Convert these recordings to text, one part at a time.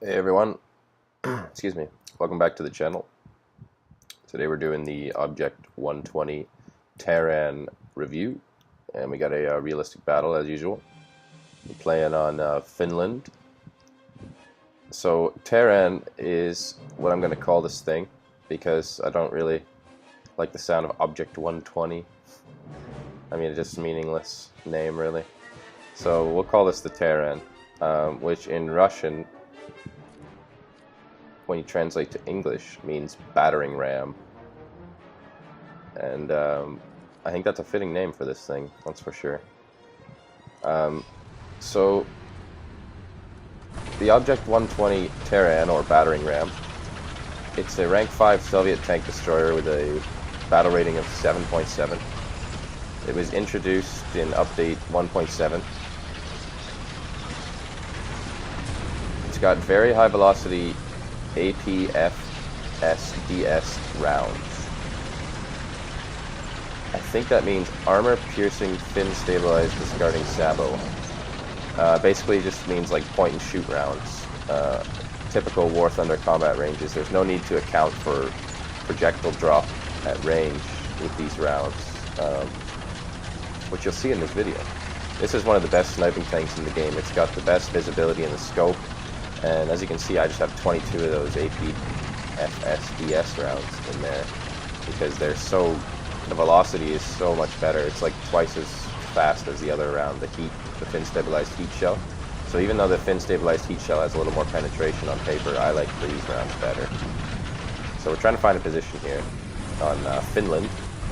Hey everyone, excuse me, welcome back to the channel. Today we're doing the Object 120 Taran review, and we got a realistic battle as usual. We're playing on Finland. So Taran is what I'm going to call this thing, because I don't really like the sound of Object 120. I mean, it's just a meaningless name really. So we'll call this the Taran, which in Russian, when you translate to English, means battering ram. And I think that's a fitting name for this thing, that's for sure. So the Object 120 Taran, or battering ram, it's a rank 5 Soviet tank destroyer with a battle rating of 7.7. It was introduced in update 1.7. It's got very high velocity APFSDS rounds. I think that means armor-piercing, fin-stabilized, discarding sabot. Basically just means like point-and-shoot rounds. Typical War Thunder combat ranges. There's no need to account for projectile drop at range with these rounds, which you'll see in this video. This is one of the best sniping tanks in the game. It's got the best visibility in the scope. And as you can see, I just have 22 of those APFSDS rounds in there because the velocity is so much better. It's like twice as fast as the other round, the fin stabilized heat shell. So even though the fin stabilized heat shell has a little more penetration on paper, I like these rounds better. So we're trying to find a position here on Finland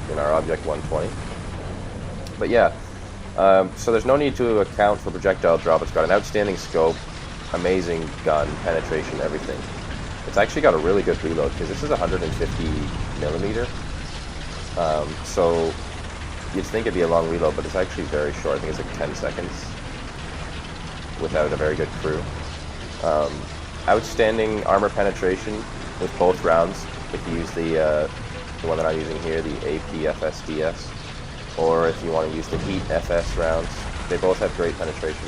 in our Object 120. But yeah, so there's no need to account for projectile drop. It's got an outstanding scope, amazing gun, penetration, everything. It's actually got a really good reload because this is 150mm. So you'd think it'd be a long reload, but it's actually very short. I think it's like 10 seconds without a very good crew. Outstanding armor penetration with both rounds. If you use the one that I'm using here, the APFSDS, or if you want to use the Heat FS rounds, they both have great penetration.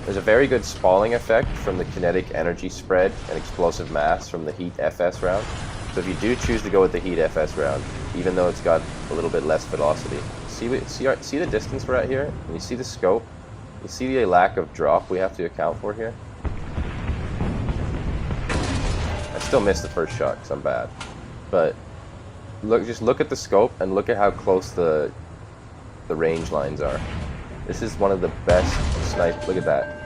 There's a very good spalling effect from the kinetic energy spread and explosive mass from the Heat FS round. So if you do choose to go with the Heat FS round, even though it's got a little bit less velocity, see the distance we're at here? And you see the scope? You see the lack of drop we have to account for here? I still missed the first shot because I'm bad. But just look at the scope and look at how close the range lines are. This is one of the best snipe. Look at that.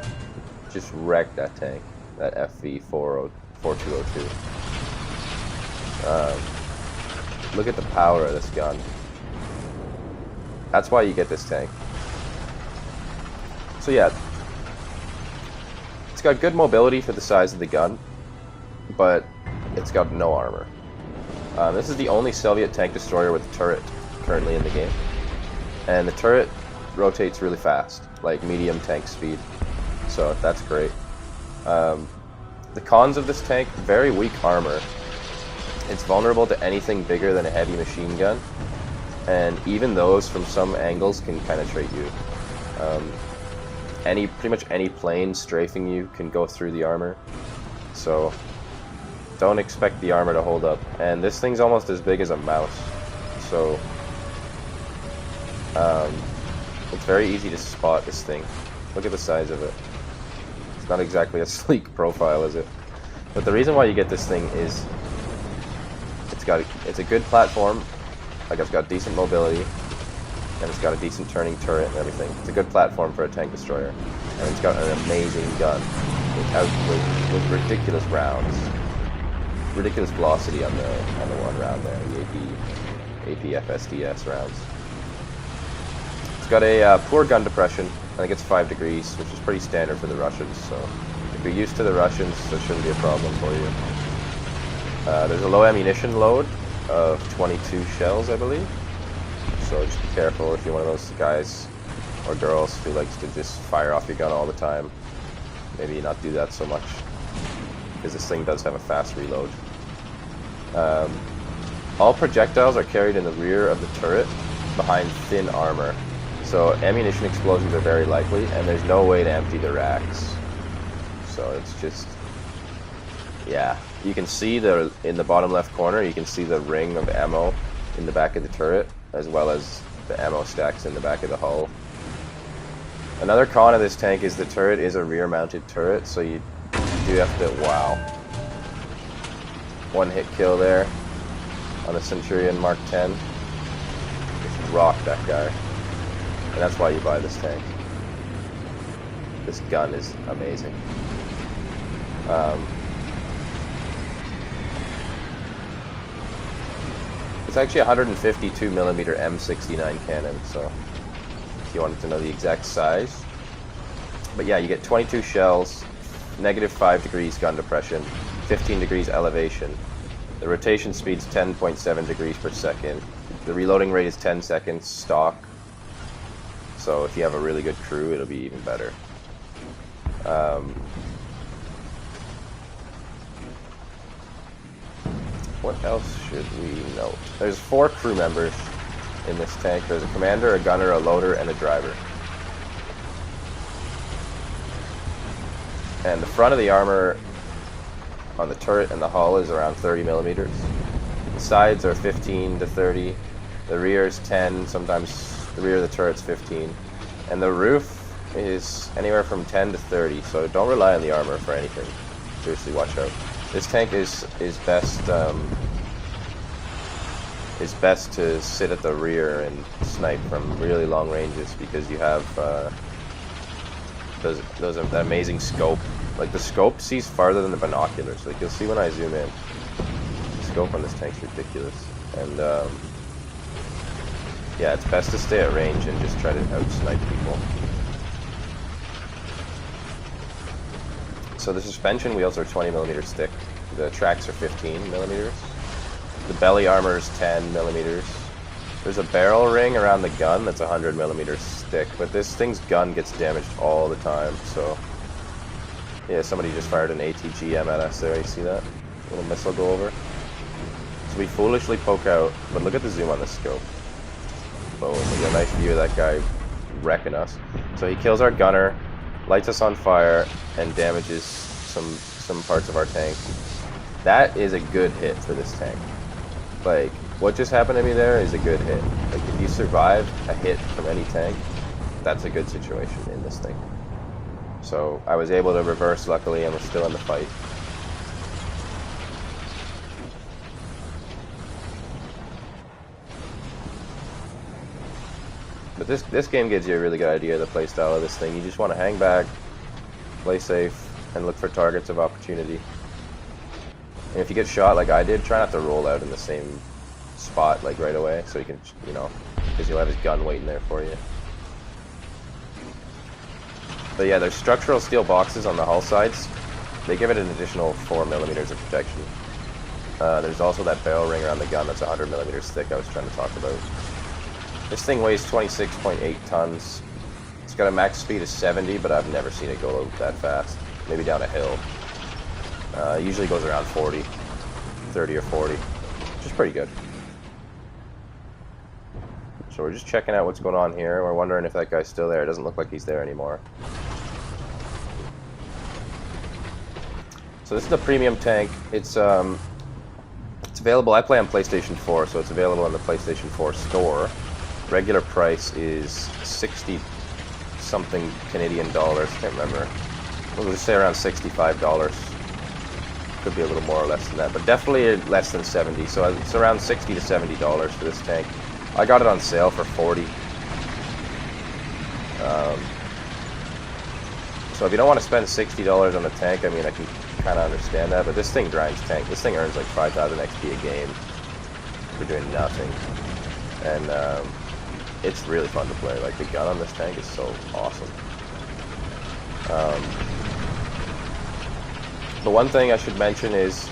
Just wrecked that tank. That FV4202. Look at the power of this gun. That's why you get this tank. So yeah, it's got good mobility for the size of the gun, but it's got no armor. This is the only Soviet tank destroyer with a turret currently in the game, and the turret rotates really fast, like medium tank speed, so that's great. The cons of this tank: very weak armor. It's vulnerable to anything bigger than a heavy machine gun, and even those from some angles can penetrate you. Pretty much any plane strafing you can go through the armor, so don't expect the armor to hold up. And this thing's almost as big as a mouse, so it's very easy to spot this thing. Look at the size of it. It's not exactly a sleek profile, is it? But the reason why you get this thing is it's a good platform. Like, it's got decent mobility, and it's got a decent turning turret and everything. It's a good platform for a tank destroyer, and it's got an amazing gun with ridiculous rounds, ridiculous velocity on the one round there, the APFSDS rounds. It's got a poor gun depression. I think it's 5 degrees, which is pretty standard for the Russians, so if you're used to the Russians, that shouldn't be a problem for you. There's a low ammunition load of 22 shells, I believe, so just be careful if you're one of those guys or girls who likes to just fire off your gun all the time. Maybe not do that so much, because this thing does have a fast reload. All projectiles are carried in the rear of the turret behind thin armor. So ammunition explosions are very likely, and there's no way to empty the racks. So it's just Yeah, you can see in the bottom left corner, you can see the ring of ammo in the back of the turret, as well as the ammo stacks in the back of the hull. Another con of this tank is the turret is a rear-mounted turret, so you do have to, wow. One hit kill there on the Centurion Mark 10. Just rocked that guy. And that's why you buy this tank. This gun is amazing. It's actually a 152mm M69 cannon, so if you wanted to know the exact size. But yeah, you get 22 shells, -5 degrees gun depression, 15 degrees elevation. The rotation speed's 10.7 degrees per second. The reloading rate is 10 seconds stock. So if you have a really good crew, it'll be even better. What else should we note? There's 4 crew members in this tank. There's a commander, a gunner, a loader, and a driver. And the front of the armor on the turret and the hull is around 30mm. The sides are 15 to 30. The rear is 10, sometimes the rear of the turret's 15. And the roof is anywhere from 10 to 30, so don't rely on the armor for anything. Seriously, watch out. This tank is best to sit at the rear and snipe from really long ranges, because you have that amazing scope. Like, the scope sees farther than the binoculars. Like, you'll see when I zoom in. The scope on this tank's ridiculous. And yeah, it's best to stay at range and just try to out-snipe people. So the suspension wheels are 20mm stick. The tracks are 15mm. The belly armor is 10mm. There's a barrel ring around the gun that's 100mm stick, but this thing's gun gets damaged all the time, so... Yeah, somebody just fired an ATGM at us there, you see that? Little missile go over. So we foolishly poke out, but look at the zoom on the scope. Boom, we get a nice view of that guy wrecking us. So he kills our gunner, lights us on fire, and damages some parts of our tank. That is a good hit for this tank. Like, what just happened to me there is a good hit. Like, if you survive a hit from any tank, that's a good situation in this thing. So, I was able to reverse, luckily, and we're still in the fight. But this game gives you a really good idea of the playstyle of this thing. You just want to hang back, play safe, and look for targets of opportunity. And if you get shot like I did, try not to roll out in the same spot like right away, so you can, you know, because you'll have his gun waiting there for you. But yeah, there's structural steel boxes on the hull sides. They give it an additional 4mm of protection. There's also that barrel ring around the gun that's 100mm thick I was trying to talk about. This thing weighs 26.8 tons. It's got a max speed of 70, but I've never seen it go that fast. Maybe down a hill. Usually goes around 40, 30 or 40, which is pretty good. So we're just checking out what's going on here. We're wondering if that guy's still there. It doesn't look like he's there anymore. So this is the premium tank. It's available. I play on PlayStation 4, so it's available in the PlayStation 4 store. Regular price is 60 something Canadian dollars. Can't remember. We'll just say around $65. Could be a little more or less than that, but definitely less than 70. So it's around $60 to $70 for this tank. I got it on sale for 40. So if you don't want to spend $60 on a tank, I mean, I can kind of understand that, but this thing grinds tank. This thing earns like 5,000 XP a game for doing nothing. And it's really fun to play. Like, the gun on this tank is so awesome. The one thing I should mention is,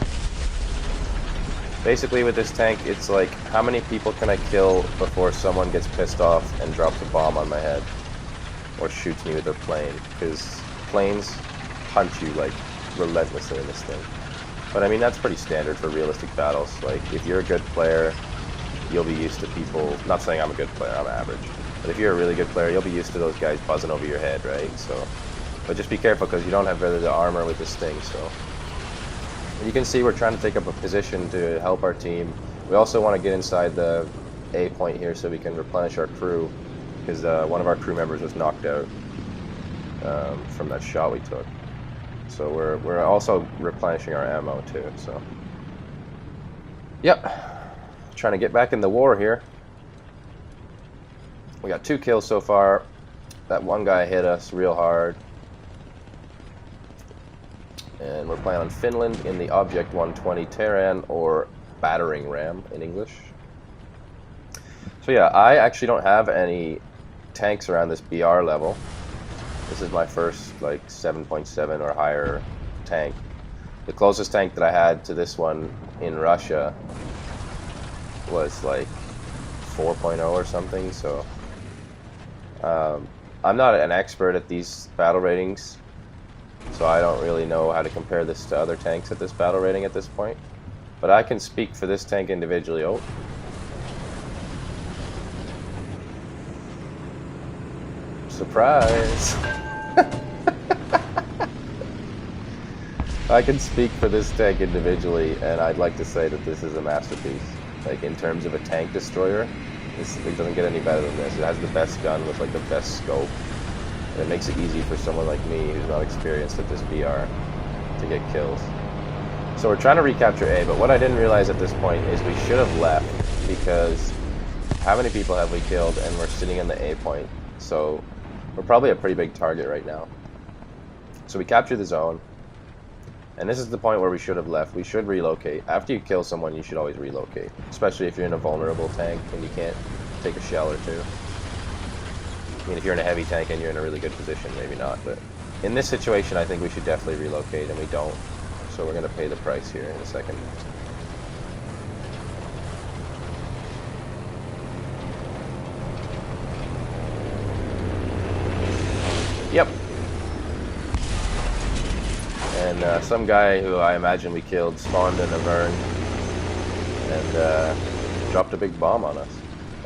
basically with this tank, it's like, how many people can I kill before someone gets pissed off and drops a bomb on my head? Or shoots me with their plane? Because planes punch you, like, relentlessly in this thing. But I mean, that's pretty standard for realistic battles. Like, if you're a good player, you'll be used to people, not saying I'm a good player, I'm average. But if you're a really good player, you'll be used to those guys buzzing over your head, right? So, but just be careful, because you don't have really the armor with this thing, so. You can see we're trying to take up a position to help our team. We also want to get inside the A point here so we can replenish our crew, because one of our crew members was knocked out from that shot we took. So we're also replenishing our ammo too. So, yep, trying to get back in the war here. We got 2 kills so far. That one guy hit us real hard. And we're playing on Finland in the Object 120 Taran, or battering ram in English. So yeah, I actually don't have any tanks around this BR level. This is my first like 7.7 or higher tank. The closest tank that I had to this one in Russia was like 4.0 or something, so I'm not an expert at these battle ratings, so I don't really know how to compare this to other tanks at this battle rating at this point. But I can speak for this tank individually. Oh. Surprise! I can speak for this tank individually, and I'd like to say that this is a masterpiece. Like, in terms of a tank destroyer, it doesn't get any better than this. It has the best gun with like the best scope, and it makes it easy for someone like me who's not experienced at this BR to get kills. So we're trying to recapture A, but what I didn't realize at this point is we should have left, because how many people have we killed and we're sitting in the A point? So we're probably a pretty big target right now. So we capture the zone, and this is the point where we should have left. We should relocate. After you kill someone, you should always relocate, especially if you're in a vulnerable tank and you can't take a shell or two. I mean, if you're in a heavy tank and you're in a really good position, maybe not, but in this situation, I think we should definitely relocate, and we don't. So we're going to pay the price here in a second. Yep. And some guy who I imagine we killed spawned in a Vern and dropped a big bomb on us.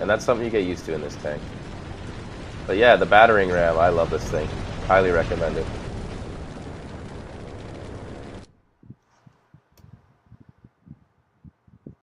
And that's something you get used to in this tank. But yeah, the battering ram, I love this thing. Highly recommend it.